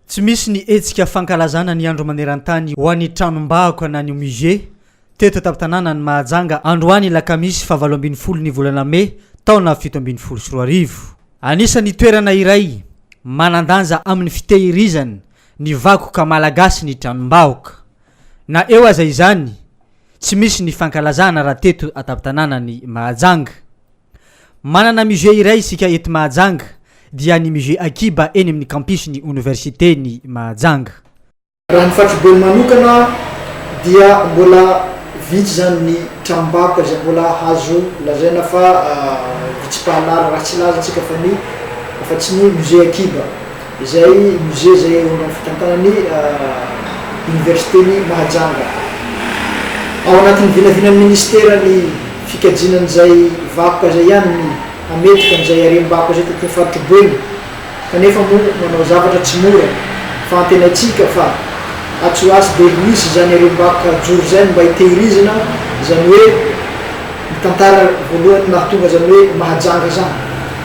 Tsy misy ny etsika fankalazana ny andro maneran-tany ho an'ny tranom-bahoaka na ny musée teto taptanana ny Mahajanga androany lakamisy 7 ny volana May taona 2017. Anisan'ny toerana iray manandanja amin'ny fitehirizana ny vakoka malagasy ny tranom-bahoaka. Na eo aza izany tsy misy ny fankalazana raha teto ataptanana ny Mahajanga. Manana musée iray isika eto Mahajanga dia ny musée Akiba eny amin'ny campus ny université ny Mahajanga. Raha ny fatrobeny manokana dia mbola vitsy zany ny tranom-bahoaka izay mbola hazo lazaina fa vitsy-pahalara raha tsy laza antsika fa tsy ny musée Akiba izay musée zay eo amin'ny fitantanany université ny Mahajanga. Ao anatin'ny vinavinan'ny ministera ny fikajinan'izay vakoka zay ihany ny ametika an'izay arem-bakoka zay tety fatrobeny kanefa moa manao zavatra tsy mora fa antenatsika fa atsoasy de misy zany arem-bakoka joro zay mba hitehirizana zany hoe ny tantara voalohany nahatonga zany hoe Mahajanga zany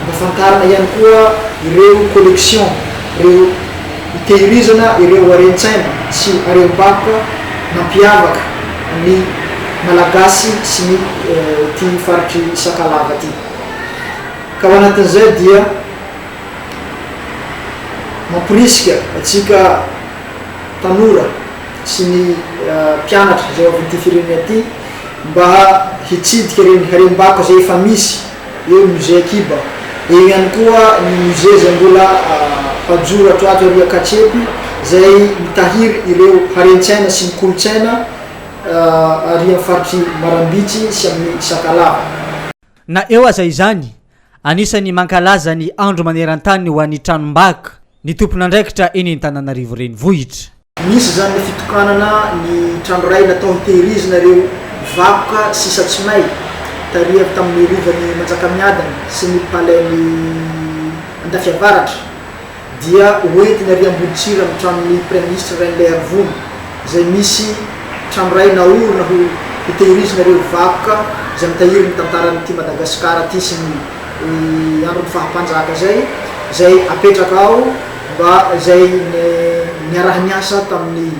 mba fantarina ihany koa ireo collection ireo hitehirizana ireo aren-tsaina sy arem-bakoka nampiavaka ny malagasy sy ny ty faritry Sakalava ty. Ka ao anatin'izay dia mampirisika atsika tanora sy ny mpianatra zay avy ty firenena ty mba hitsidika reny harem-bakoka zay efa misy eo musée Akiba. Eo ihany koa ny musée zay mbola pajoro atroato ary akatsepy zay mitahiry ireo haren-tsaina sy ny kolotsaina ary amin'ny faritry Marambitsy sy amin'ny Sakalava. Na eo aza izany anisany mankalaza ny andro maneran-tany ho an'ny tranom-bahoaka ny tompon'andraikitra eny Antananarivo renivohitra. Misy zany ny fitokanana ny trano ray natao hitehirizana ireo vakoka sy Satsimay taria avy tamin'ny rovan'ny Manjakamiadana sy ny palain'ny Andafiavaratra dia hoentina ary amboditsira amin'ny tranon'ny premier ministre Rainilay Arvony zay misy trano ray naorina ho hitehirizana ireo vakoka zay mitahiry ny tantaran'ity Madagasikara ty sy ny andro ny fahampanjaka zay apetraka ao mba zay niaraha niasa tamin'ny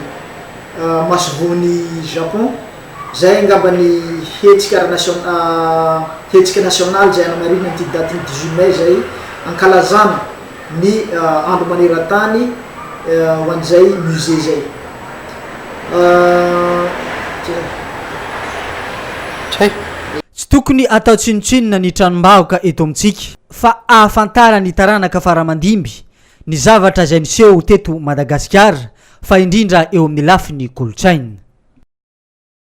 masovony Japon zay angamba ny hetsika national zay anamarina ty daty 18 May zay ankalazana ny andro maneran-tany ho an'izay musée zay. Tsy tokony atao tsinotsinona ny tranom-bahoaka eto amintsika fa ahafantara ny taranaka faramandimby ny zavatra zay niseho teto Madagasikara fa indrindra eo amin'ny lafiny kolotsaina.